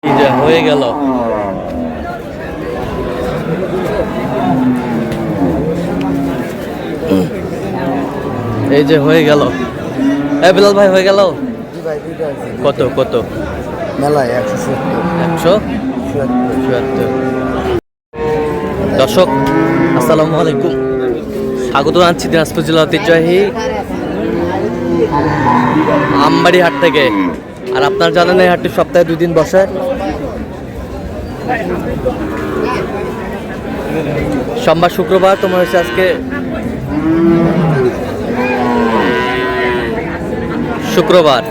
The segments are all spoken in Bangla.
এই যে হয়ে গেল। এই যে হয়ে গেল। বিলাল ভাই হয়ে গেল। কত কত মেলায় 170 দর্শক আসসালামু আলাইকুম, স্বাগত জানাচ্ছি দিনাজপুর জেলা ঐতিহ্যবাহী আমবাড়ি হাট থেকে। আর আপনার জানেন এই হাটটি সপ্তাহে 2 দিন বসে। সোমবার শুক্রবার তোমার হচ্ছে আজকে শুক্রবার।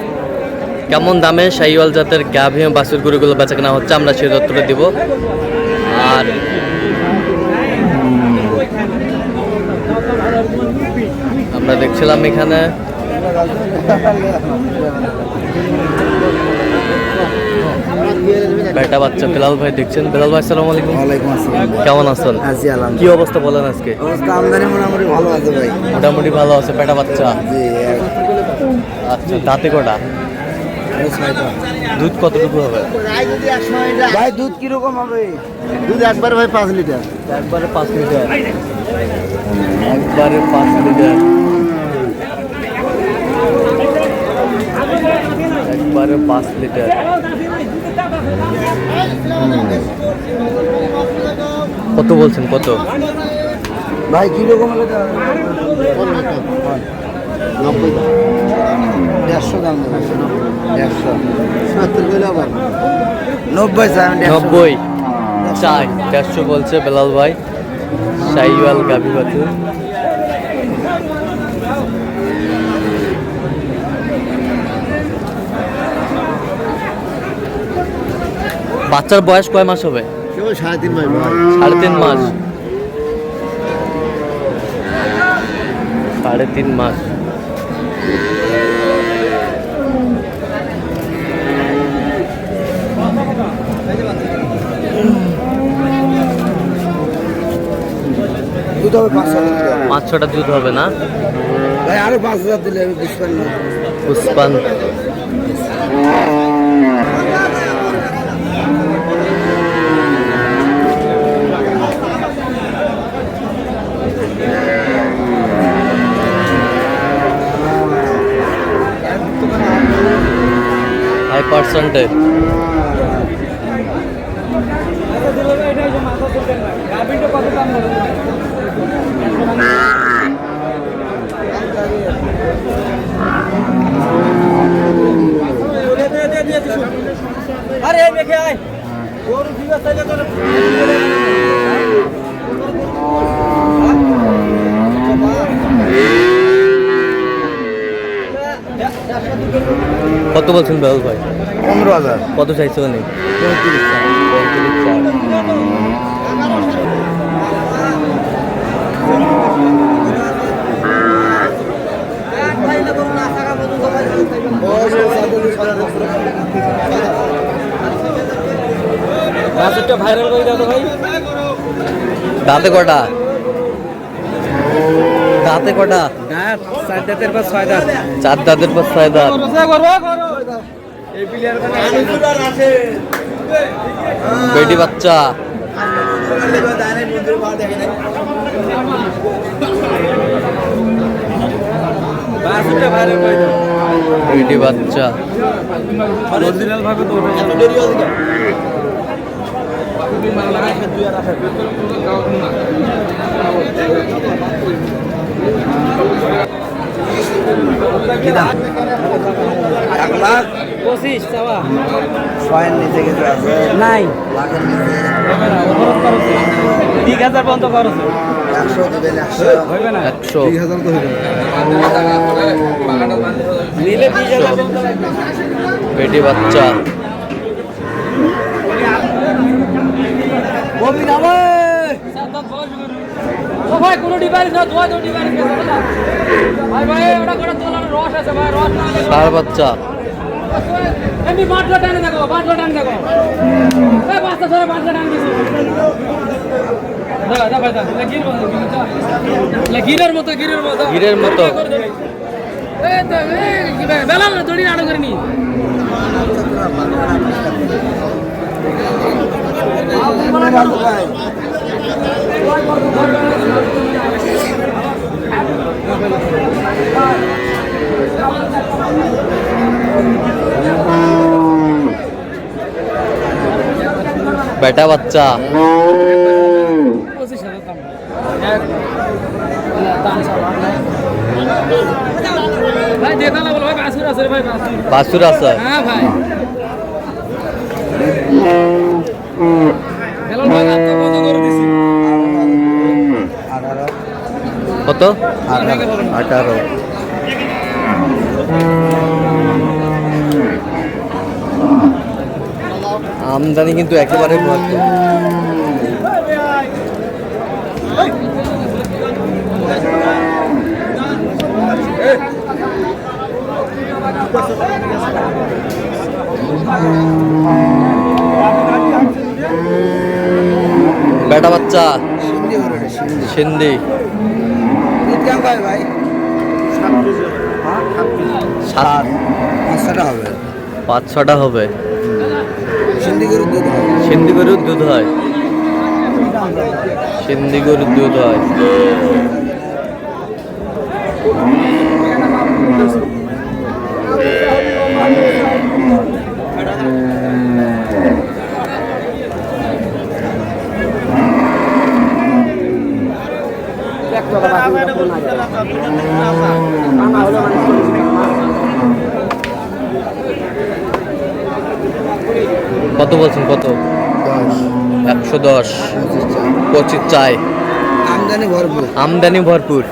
কেমন দামে শাহিওয়াল জাতের গাভী এবং বাছুর গরুগুলো বেচা কেনা হচ্ছে আমরা সেই তথ্যটা দিব। আর আমরা দেখছিলাম এখানে বেটা বাচ্চা বিলাল ভাই দেখছেন। বিলাল ভাই আসসালামু আলাইকুম। ওয়ালাইকুম আসসালাম। কেমন আছেন? আছি আলহামদুলিল্লাহ। কি অবস্থা বলেন আজকে? অবস্থা আমদানি মোটামুটি ভালো আছে ভাই। মোটামুটি ভালো আছে। বেটা বাচ্চা, জি আচ্ছা। দাঁতে কটা? দুধ কতটুকু হবে ভাই? দুধ কিরকম হবে? দুধ একবারে ভাই 5 লিটার। একবারে 5 লিটার। একবারে 5 লিটার। একবারে 5 লিটার। কত বলছেন? কত ভাই কিরকম হলে 90 150 দাম দেবো। 150 70 কইলে আবার 90 চাই। 90 চাই। 150 বলছে বেলাল ভাই। শাহিওয়াল গাভী বাছুর। বাচ্চার বয়স কয় মাস হবে? 3.5 ভাই। 3.5 মাস। 3.5 মাস। দুধ হবে 5-6টা দুধ হবে না ভাই? আরো 5000 দিলে আমি 55 পুষ্পান। High percentage. আরে দেখে আয় ওর দিবা সাইজা তোর কত বলছেন বেলাল ভাই? 15000। কত চাইছো? নেই 35 ভাইরাল করে দাও তো ভাই। দাঁতে কটা? দাঁতে কটা? 4 দাঁতের পর 6 দাঁত। 4 দাঁতের পর 6 দাঁত। এই প্লেয়ার আছে বেটি বাচ্চা। ভাইরাল করে দাও। বেটি বাচ্চা। অরিজিনাল ভাবে তো এত দেরি হয়ে গেল। কি দাম? 1,25,000 চাওয়া। 6 এর নিচে কিছু আছে? নাই লাখের নিচে 3000 পর্যন্ত খরচ 100 দিবেন। 100 হইবে না। 100। 3000 তো হইবে। নিলে 20,000 পর্যন্ত লাগবে। বেটি বাচ্চা। ববি না ভাই। ও ভাই কোনো ডিভাইস না, দোয়া দো ডিভাইস না ভাই। ভাই ওটা করে তোলার রস আছে ভাই। রস না হলে ষাঁড় বাচ্চা। এমনি বাটলা টানে দেখো, বাটলা টানে দেখো। এই বাচ্চা ধরে বাটলা টানে দিছি। দাদা দাদা দাদা লাগি গিরের মতো গিরের মতো। এই তো এই বেলা দড়ি আড়ো করিনি। রাজু ভাই বেটা বাচ্চা ভাই দেখা না বলো ভাই বাসুর আছে রে ভাই বাছুর আছে। হ্যাঁ ভাই হ্যালো ভাই কত কত করে দিছি কত? 18 আমদানি কিন্তু একেবারে ভরপুর। বেটা বাচ্চা সিন্ধি করে সিন্ধি সিন্ধি কেমন ভাই ভাই 5-6টা হবে 5-6টা হবে। সিন্ধি গরুর দুধ হবে সিন্ধি গরুর দুধ হয়, সিন্ধি গরুর দুধ হয়। কত বলছেন? কত? 110। 25 চাই। আমদানি ভরপুর আমদানি ভরপুর,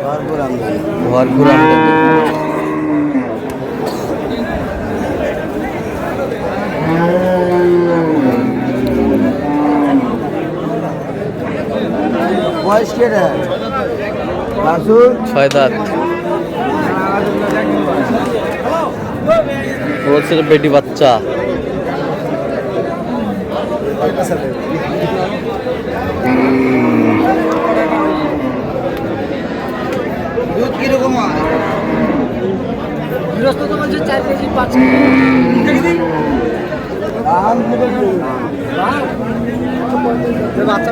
ভরপুর আমদানি ভরপুর আমদানি। বয়স কে রে বাসুর 6 দাঁত। বলছিল বেটি বাচ্চা। দুধ কিরকম হয় গৃহস্থ তো বলছে 4 কেজি 5 দাম বাচ্চা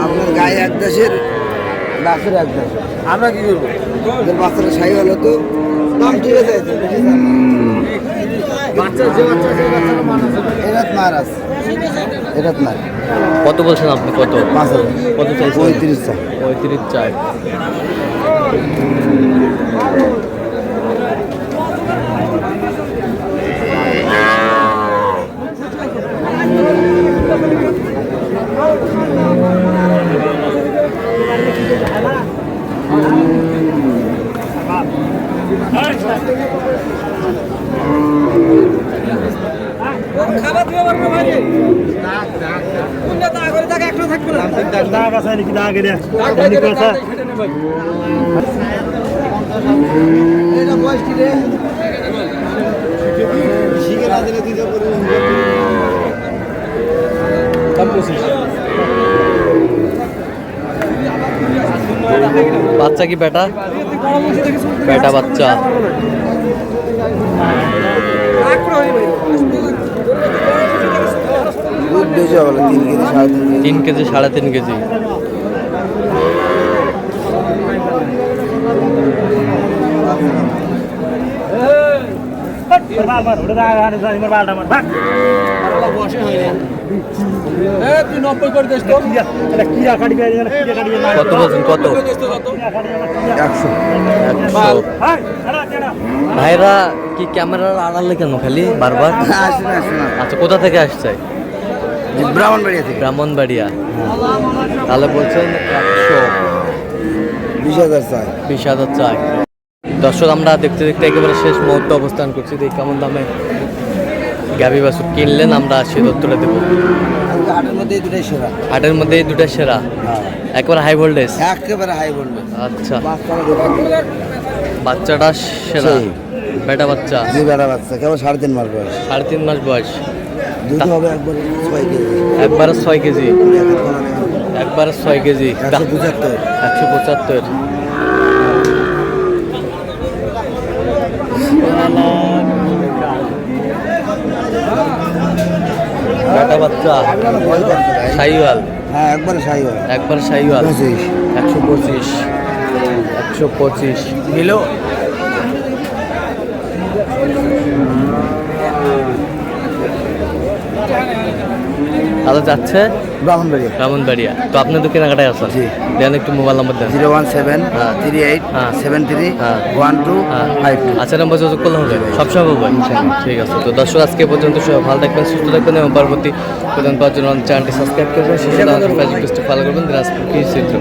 আপনার গায়ে 1 দেশের বাসুর 1 দেশের আমরা কি করব ওদের বাচ্চাটা সাই হলো তো দাম ঠিক আছে বাচ্চা যে বাচ্চা মানুষ এরাত মার আছে এরাত মার কত বলছেন আপনি? কত? 5,000 কত চাইছেন? 35 চা 35 চাই। খাবার দিও পারবে ভাই কোন তা করে থাকে একটা থাকবে না দাগ আছে নাকি দাগ এর এটা বয়স কি রে শিখে না দিলে দিতে পারি বাচ্চা কি বেটা? বেটা বাচ্চা। দুধ বেশি হবে 3 কেজি 3.5 3 কেজি কেজি 3.5 কেজি। মার ওটা দাগ আর মার বালটা মার ভাগ বসে হয় না এ তুই 90 করে দিস তো এটা কি কাটবে এটা কি কাটবে না কত বলছেন? কত? 100 100। ভাই আরে কেডা ভাইরা কি ক্যামেরার আড়ালে কেন খালি বারবার? আসুন আসুন আচ্ছা, কোথা থেকে আসছে? ব্রাহ্মণবাড়িয়া থেকে ব্রাহ্মণবাড়িয়া। তাহলে বলছেন 100। 20,000 চাই 20,000 চাই। দর্শক, আমরা দেখতে দেখতে একেবারে শেষ মুহূর্তে অবস্থান করছি। দেখি কেমন দামে গাভী বাছুর কিনলেন, আমরা সে তথ্যটা দেবো। হাটের মধ্যে এই দুটাই সেরা হাটের মধ্যে এই দুটা সেরা, একবার হাই ভোল্টেজ। একেবারে হাই বলবে আচ্ছা, বাচ্চারা বাচ্চাটা সেরা। সেই। বেটা বাচ্চা, দুই বেড়া বাচ্চা কেবল 3.5 মাস বয়স 3.5 মাস বয়স। দুধ হবে একবার 6 কেজি একবারে 6 কেজি, একবারে 6 কেজি। 175 175। সাদা বাচ্চা শাহিওয়াল হ্যাঁ একবার সাই হয় একবার শাহিওয়াল 125 125 মিলো তাহলে যাচ্ছে ব্রাহ্মণবাড়িয়া ব্রাহ্মণবাড়িয়া। তো আপনাদের কেনাকাটায় আছেন? জি। দেন একটু মোবাইল নাম্বার দেন। 01738731252 আচ্ছা, নাম্বার যোগাযোগ করলে হবে? সবসময় বলবেন? ঠিক আছে। তো দর্শক আজকে পর্যন্ত সবাই ভালো থাকবেন, সুস্থ থাকবেন এবং পরবর্তী প্রদান পাওয়ার জন্য চ্যানেলটি সাবস্ক্রাইব করবেন, ফেসবুক পেজটি ফলো করবেন। দিনাজপুর কৃষি চিত্র।